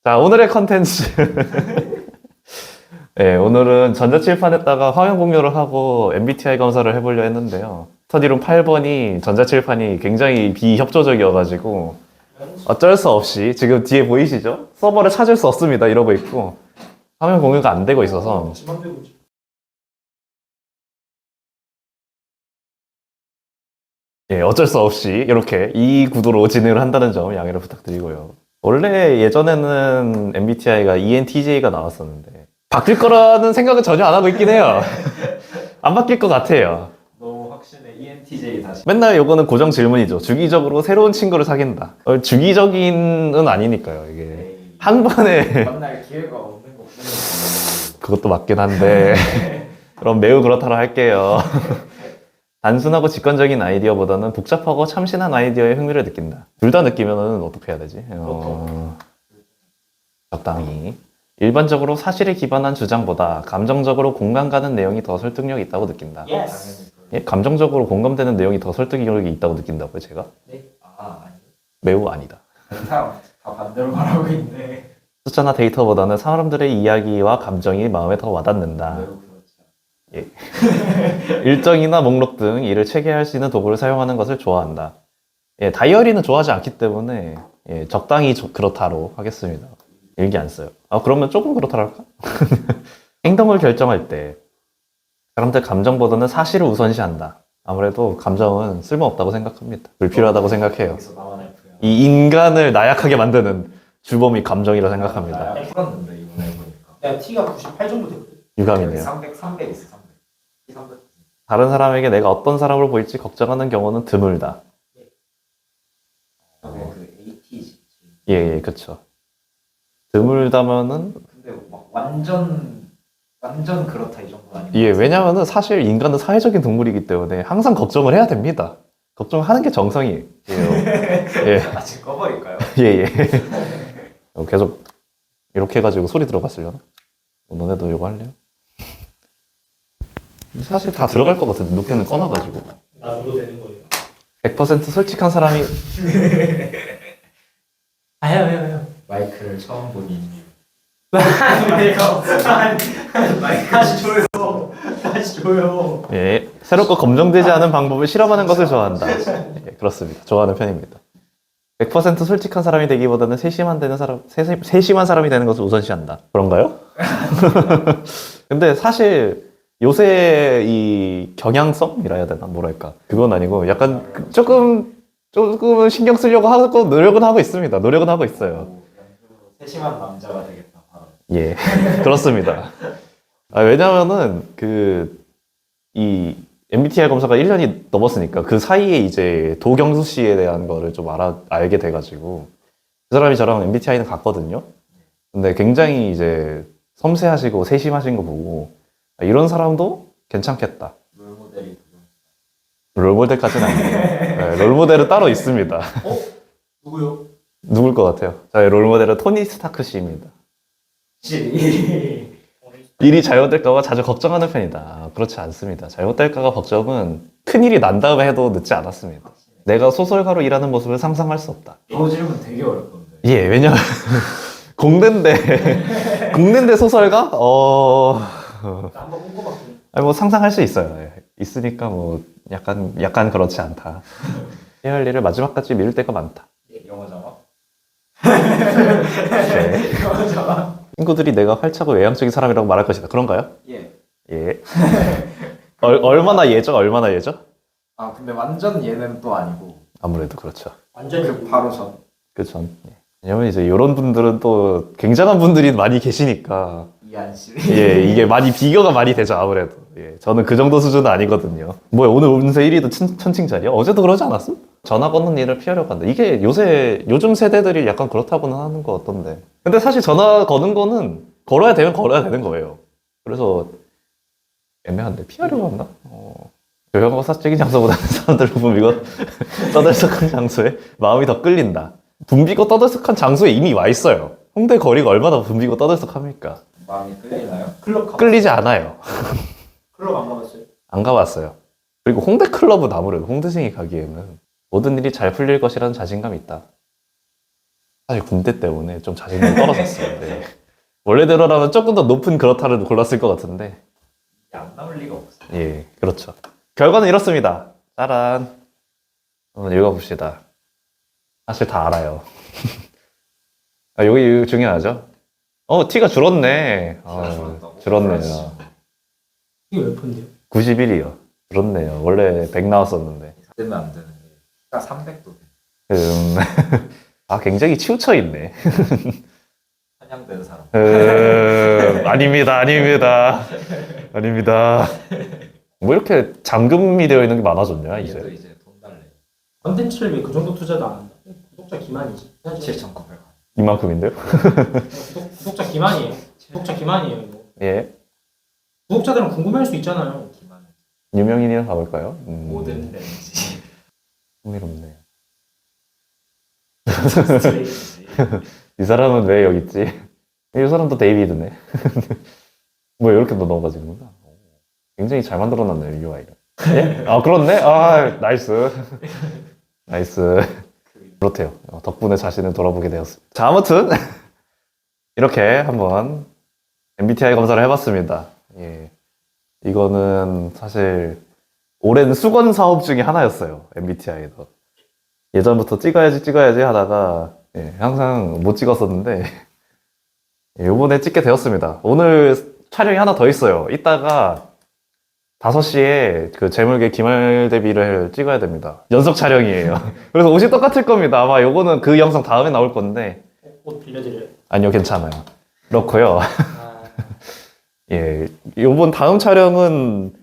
자, 오늘의 컨텐츠. 네, 오늘은 전자칠판에다가 화면 공유를 하고 MBTI 검사를 해보려 했는데요. 스터디룸 8번이 전자칠판이 굉장히 비협조적이어가지고 어쩔 수 없이 지금 뒤에 보이시죠? 서버를 찾을 수 없습니다. 이러고 있고 화면 공유가 안 되고 있어서 예, 어쩔 수 없이 이렇게 이 구도로 진행을 한다는 점 양해를 부탁드리고요. 원래 예전에는 MBTI가 ENTJ가 나왔었는데 바뀔 거라는 생각은 전혀 안 하고 있긴 해요. 안 바뀔 것 같아요. 너무 확신해. ENTJ 다시. 맨날 요거는 고정 질문이죠. 주기적으로 새로운 친구를 사귄다. 주기적인은 아니니까요, 이게. 에이, 한 번에 만날 기회가 없는 것 뿐이지. 그것도 맞긴 한데 그럼 매우 그렇다로 할게요. 단순하고 직관적인 아이디어보다는 복잡하고 참신한 아이디어에 흥미를 느낀다. 둘 다 느끼면은 어떻게 해야 되지? 적당히. 일반적으로 사실에 기반한 주장보다 감정적으로 공감 가는 내용이 더 설득력이 있다고 느낀다. Yes. 예? 감정적으로 공감되는 내용이 더 설득력이 있다고 느낀다고요, 제가? 네? 아니. 매우 아니다. 사람 다 반대로 말하고 있네. 숫자나 데이터보다는 사람들의 이야기와 감정이 마음에 더 와닿는다. 매우 그렇죠. 일정이나 목록 등 일을 체계할 수 있는 도구를 사용하는 것을 좋아한다. 예, 다이어리는 좋아하지 않기 때문에 예, 적당히 그렇다로 하겠습니다. 일기 안 써요. 아, 그러면 조금 그렇다로 할까? 행동을 결정할 때 사람들 감정보다는 사실을 우선시한다. 아무래도 감정은 쓸모없다고 생각합니다. 불필요하다고 생각해요. 여기서 나만 F야. 이 인간을 나약하게 만드는 주범이 감정이라 생각합니다. 풀었는데 이번에 해보니까. 내가 T가 98 정도 됐거든. 유감이네요. 300 있어. 300. T 300. 다른 사람에게 내가 어떤 사람으로 보일지 걱정하는 경우는 드물다. 그 AT지. 예, 예, 그쵸. 드물다면은, 근데 막 완전 그렇다 이 정도 아니고. 예, 왜냐면은 사실 인간은 사회적인 동물이기 때문에 항상 걱정을 해야 됩니다. 걱정하는 게 정상이에요. 예, 아직 꺼버릴까요? 예, 예. 계속 이렇게 해가지고 소리 들어갔으려나? 너네도 이거 할래요? 사실 다 들어갈 것 같은데, 녹화는 꺼놔가지고. 놔둬도 되는 거예요. 100% 솔직한 사람이, 해요. 마이크를 처음 보니. 내가 마이크 다시 줘요. 다시 줘요. 예, 새롭고 검증되지 않은 방법을 실험하는 것을 좋아한다. 예, 그렇습니다. 좋아하는 편입니다. 100% 솔직한 사람이 되기보다는 세심한 사람이 되는 것을 우선시한다. 그런가요? 근데 사실 요새 이 경향성이라 해야 되나? 뭐랄까. 그건 아니고 약간 조금은 신경 쓰려고 하고 노력은 하고 있습니다. 노력은 하고 있어요. 세심한 남자가 되겠다. 바로. 예, 그렇습니다. 왜냐면은 이 MBTI 검사가 1년이 넘었으니까 그 사이에 이제 도경수 씨에 대한 거를 좀 알게 돼가지고 그 사람이 저랑 MBTI는 같거든요. 근데 굉장히 이제 섬세하시고 세심하신 거 보고 이런 사람도 괜찮겠다. 롤모델이 롤모델까지는 아니에요. 네, 롤모델은 따로 있습니다. 누구요? 누굴 것 같아요? 저의 롤모델은 토니 스타크 씨입니다. 씨. 일이 잘못될까봐 자주 걱정하는 편이다. 그렇지 않습니다. 잘못될까봐 걱정은 큰일이 난 다음에 해도 늦지 않았습니다. 내가 소설가로 일하는 모습을 상상할 수 없다. 이 질문 되게 어렵던데. 예, 왜냐면 공대인데 소설가? 한번 꼼꼼하게. 아니, 뭐 상상할 수 있어요. 예. 있으니까 뭐 약간 그렇지 않다. 해야 할 일을 마지막까지 미룰 때가 많다. 영어 자막. 네. 영어 자막. 친구들이 내가 활차고 외향적인 사람이라고 말할 것이다. 그런가요? 예. 예. 얼마나 예죠? 얼마나 예죠? 아 근데 완전 얘는 또 아니고. 아무래도 그렇죠. 완전 그 바로 전. 그전. 왜냐면 이제 이런 분들은 또 굉장한 분들이 많이 계시니까 이한 씨. 예, 이게 많이 비교가 많이 되죠, 아무래도. 예, 저는 그 정도 수준은 아니거든요. 뭐야, 오늘 운세 1위도 천칭자리야? 어제도 그러지 않았음? 전화 거는 일을 피하려고 한다. 이게 요즘 세대들이 약간 그렇다고는 하는 거 같던데. 근데 사실 전화 거는 거는 걸어야 되는 거예요. 그래서 애매한데 피하려고 한다? 조용하고 사적인 장소보다는 사람들을 붐비고 떠들썩한 장소에 마음이 더 끌린다. 붐비고 떠들썩한 장소에 이미 와 있어요. 홍대 거리가 얼마나 붐비고 떠들썩합니까? 마음이 끌리나요? 끌리지 않아요. 클럽 안 가봤어요? 안 가봤어요. 그리고 홍대 클럽은 아무래도 홍대생이 가기에는 모든 일이 잘 풀릴 것이라는 자신감이 있다. 사실 군대 때문에 좀 자신감이 떨어졌어요. 네. 원래대로라면 조금 더 높은 그렇다를 골랐을 것 같은데. 안 나올 리가 없어. 예, 그렇죠. 결과는 이렇습니다. 짜란. 한번 읽어봅시다. 사실 다 알아요. 아, 여기 중요하죠? 티가 줄었네. 티가 줄었다고? 줄었네요. 이게 몇 푼데요? 91이요. 줄었네요. 원래 100 나왔었는데. 되면 안 되는 게 티가 300도 돼. 굉장히 치우쳐 있네. 한양된 사람. 아닙니다, 아닙니다. 아닙니다. 뭐 이렇게 잠금이 되어 있는 게 많아졌냐, 얘도 이제. 이제 돈 달래. 컨텐츠를 왜 그 정도 투자도 안 한다? 구독자 기만이지. 해야지. 7,900원. 이만큼인데요? 구독자 기만이에요. 구독자 기만이에요. 이거. 예. 구독자들은 궁금해할 수 있잖아요. 기만. 유명인이랑 가볼까요? 모든 렌지. 흥미롭네요. 스트레이지. 이 사람은 왜 여기 있지? 이 사람도 데이비드네. 뭐 이렇게 또 넘어가지는구나. 굉장히 잘 만들어놨네요, UI를. 예? 그렇네? 나이스. 나이스. 그렇대요. 덕분에 자신을 돌아보게 되었습니다. 자, 아무튼 이렇게 한번 MBTI 검사를 해봤습니다. 예. 이거는 사실 오랜 수건 사업 중에 하나였어요. MBTI도. 예전부터 찍어야지 하다가 항상 못 찍었었는데 요번에 찍게 되었습니다. 오늘 촬영이 하나 더 있어요. 이따가 5시에 그 재물계 기말 대비를 찍어야 됩니다. 연속 촬영이에요. 그래서 옷이 똑같을 겁니다. 아마 요거는 그 영상 다음에 나올 건데 옷 빌려드려요. 아니요, 괜찮아요. 그렇고요. 아, 예, 요번 다음 촬영은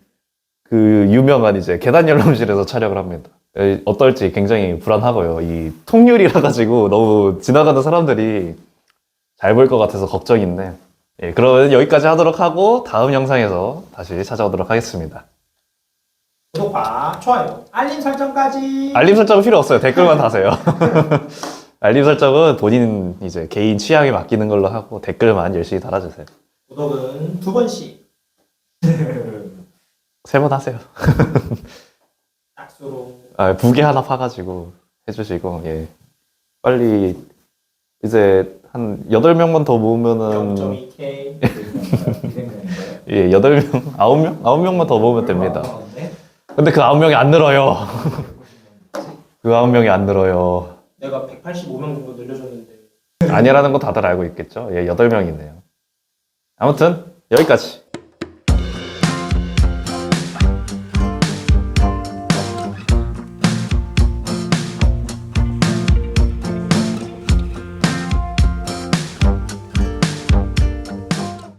그 유명한 이제 계단 열람실에서 촬영을 합니다. 어떨지 굉장히 불안하고요. 이 통유리라 가지고 너무 지나가는 사람들이 잘 보일 것 같아서 걱정인데. 예, 그러면 여기까지 하도록 하고 다음 영상에서 다시 찾아오도록 하겠습니다. 구독과 좋아요, 알림 설정까지. 알림 설정은 필요 없어요. 댓글만 다세요. 알림 설정은 본인 이제 개인 취향에 맡기는 걸로 하고 댓글만 열심히 달아주세요. 구독은 2번씩 3번 하세요. 짝수로. 부계 하나 파가지고 해주시고, 예. 빨리, 이제, 한 8명만 더 모으면은, 0.2K. 예, 8명? 9명? 9명만 더 모으면 됩니다. 근데 그 9명이 안 늘어요. 그 9명이 안 늘어요. 내가 185명 정도 늘려줬는데. 아니라는 건 다들 알고 있겠죠? 예, 8명이네요. 아무튼, 여기까지.